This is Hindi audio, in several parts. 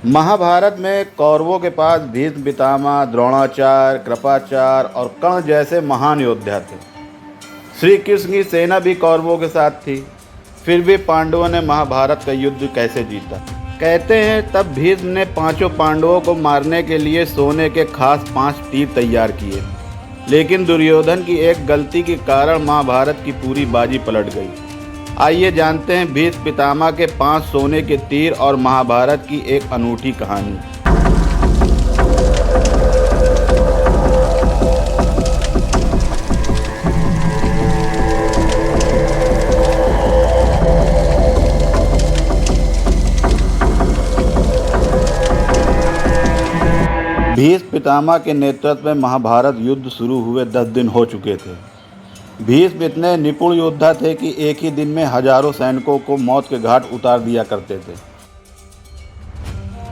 महाभारत में कौरवों के पास भीष्म पितामह, द्रोणाचार्य, कृपाचार्य और कर्ण जैसे महान योद्धा थे। श्री कृष्ण की सेना भी कौरवों के साथ थी। फिर भी पांडवों ने महाभारत का युद्ध कैसे जीता? कहते हैं तब भीष्म ने पांचों पांडवों को मारने के लिए सोने के खास 5 तीर तैयार किए, लेकिन दुर्योधन की एक गलती के कारण महाभारत की पूरी बाजी पलट गई। आइए जानते हैं भीष्म पितामह के 5 सोने के तीर और महाभारत की एक अनूठी कहानी। भीष्म पितामह के नेतृत्व में महाभारत युद्ध शुरू हुए 10 दिन हो चुके थे। भीष्म इतने निपुण योद्धा थे कि एक ही दिन में हजारों सैनिकों को मौत के घाट उतार दिया करते थे।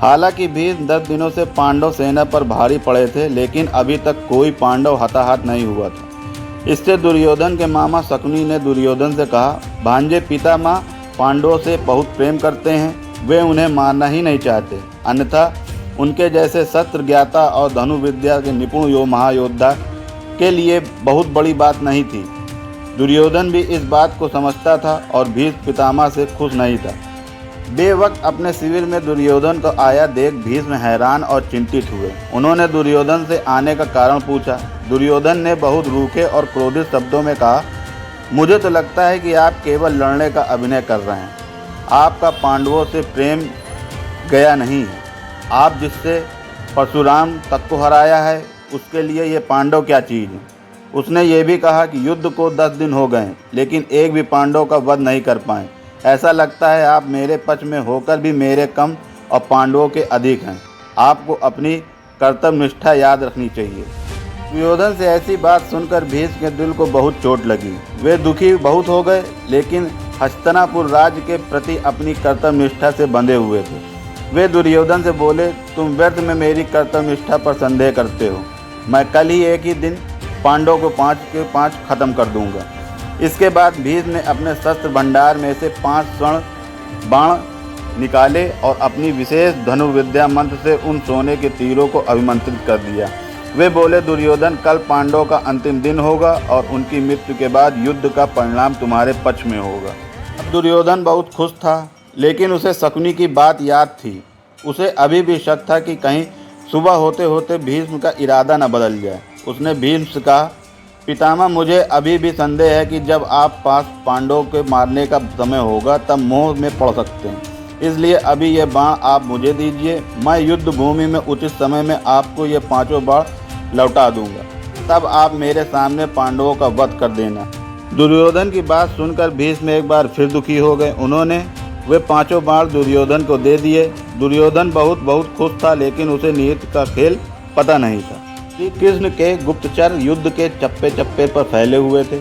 हालांकि भीष्म 10 दिनों से पांडव सेना पर भारी पड़े थे, लेकिन अभी तक कोई पांडव हताहत नहीं हुआ था। इससे दुर्योधन के मामा शकुनी ने दुर्योधन से कहा, भांजे पितामह पांडवों से बहुत प्रेम करते हैं, वे उन्हें मारना ही नहीं चाहते, अन्यथा उनके जैसे शस्त्र ज्ञाता और धनुर्विद्या के निपुण महायोद्धा के लिए बहुत बड़ी बात नहीं थी। दुर्योधन भी इस बात को समझता था और भीष्म पितामह से खुश नहीं था। बेवक्त अपने शिविर में दुर्योधन को आया देख भीष्म हैरान और चिंतित हुए। उन्होंने दुर्योधन से आने का कारण पूछा। दुर्योधन ने बहुत रूखे और क्रोधित शब्दों में कहा, मुझे तो लगता है कि आप केवल लड़ने का अभिनय कर रहे हैं। आपका पांडवों से प्रेम गया नहीं है। आप जिससे परशुराम तक को हराया है, उसके लिए ये पांडव क्या चीज़ है। उसने ये भी कहा कि युद्ध को 10 दिन हो गए, लेकिन एक भी पांडव का वध नहीं कर पाए। ऐसा लगता है आप मेरे पक्ष में होकर भी मेरे कम और पांडवों के अधिक हैं। आपको अपनी कर्तव्यनिष्ठा याद रखनी चाहिए। दुर्योधन से ऐसी बात सुनकर भीष्म के दिल को बहुत चोट लगी। वे दुखी बहुत हो गए, लेकिन हस्तिनापुर राज्य के प्रति अपनी कर्तव्यनिष्ठा से बंधे हुए थे। वे दुर्योधन से बोले, तुम व्यर्थ में मेरी कर्तव्यनिष्ठा पर संदेह करते हो। मैं कल ही एक ही दिन पांडवों को 5 के 5 खत्म कर दूंगा। इसके बाद भीष्म ने अपने शस्त्र भंडार में से 5 स्वर्ण बाण निकाले और अपनी विशेष धनुर्विद्या मंत्र से उन सोने के तीरों को अभिमंत्रित कर दिया। वे बोले, दुर्योधन कल पांडवों का अंतिम दिन होगा और उनकी मृत्यु के बाद युद्ध का परिणाम तुम्हारे पक्ष में होगा। अब दुर्योधन बहुत खुश था, लेकिन उसे शकुनी की बात याद थी। उसे अभी भी शक था कि कहीं सुबह होते होते भीष्म का इरादा न बदल जाए। उसने भीष्म से कहा, पितामह मुझे अभी भी संदेह है कि जब आप पास पांडवों के मारने का समय होगा तब मोह में पड़ सकते हैं, इसलिए अभी ये बाण आप मुझे दीजिए। मैं युद्ध भूमि में उचित समय में आपको ये 5 बाण लौटा दूंगा, तब आप मेरे सामने पांडवों का वध कर देना। दुर्योधन की बात सुनकर भीष्म एक बार फिर दुखी हो गए। उन्होंने वे 5 बाण दुर्योधन को दे दिए। दुर्योधन बहुत खुश था, लेकिन उसे नीति का खेल पता नहीं था। श्री कृष्ण के गुप्तचर युद्ध के चप्पे चप्पे पर फैले हुए थे।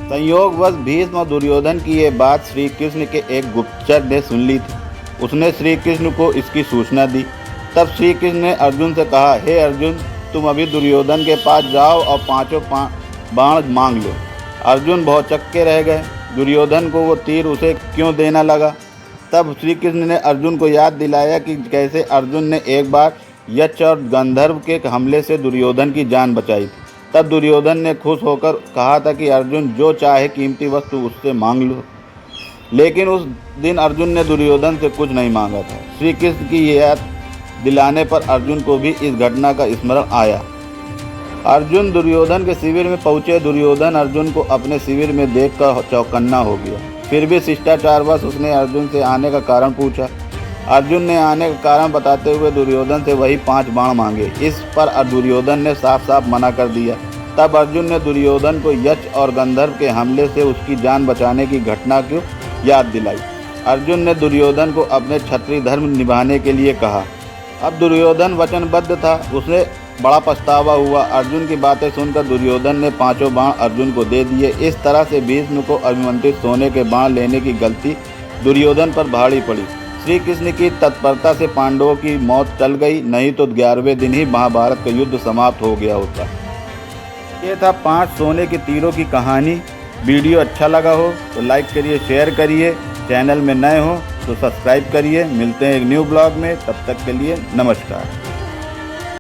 संयोगवश भीष्म और दुर्योधन की ये बात श्री कृष्ण के एक गुप्तचर ने सुन ली थी। उसने श्री कृष्ण को इसकी सूचना दी। तब श्री कृष्ण ने अर्जुन से कहा, हे अर्जुन, तुम अभी दुर्योधन के पास जाओ और 5 बाण मांग लो। अर्जुन बहुत चक्के रह गए, दुर्योधन को वो तीर उसे क्यों देना लगा। तब श्री कृष्ण ने अर्जुन को याद दिलाया कि कैसे अर्जुन ने एक बार यक्ष और गंधर्व के हमले से दुर्योधन की जान बचाई थी। तब दुर्योधन ने खुश होकर कहा था कि अर्जुन जो चाहे कीमती वस्तु उससे मांग लो, लेकिन उस दिन अर्जुन ने दुर्योधन से कुछ नहीं मांगा था। श्री कृष्ण की याद दिलाने पर अर्जुन को भी इस घटना का स्मरण आया। अर्जुन दुर्योधन के शिविर में पहुंचे। दुर्योधन अर्जुन को अपने शिविर में देखकर चौकन्ना हो गया। फिर भी शिष्टाचारवश उसने अर्जुन से आने का कारण पूछा। अर्जुन ने आने का कारण बताते हुए दुर्योधन से वही 5 बाण मांगे। इस पर दुर्योधन ने साफ साफ मना कर दिया। तब अर्जुन ने दुर्योधन को यक्ष और गंधर्व के हमले से उसकी जान बचाने की घटना को याद दिलाई। अर्जुन ने दुर्योधन को अपने क्षत्रिय धर्म निभाने के लिए कहा। अब दुर्योधन वचनबद्ध था। उसे बड़ा पछतावा हुआ। अर्जुन की बातें सुनकर दुर्योधन ने 5 बाण अर्जुन को दे दिए। इस तरह से भीष्म को अभिमंत्रित सोने के बाण लेने की गलती दुर्योधन पर भारी पड़ी। श्री कृष्ण की तत्परता से पांडवों की मौत टल गई, नहीं तो 11वें दिन ही महाभारत का युद्ध समाप्त हो गया होता। ये था 5 सोने के तीरों की कहानी। वीडियो अच्छा लगा हो तो लाइक करिए, शेयर करिए। चैनल में नए हो तो सब्सक्राइब करिए। मिलते हैं एक न्यू ब्लॉग में, तब तक के लिए नमस्कार।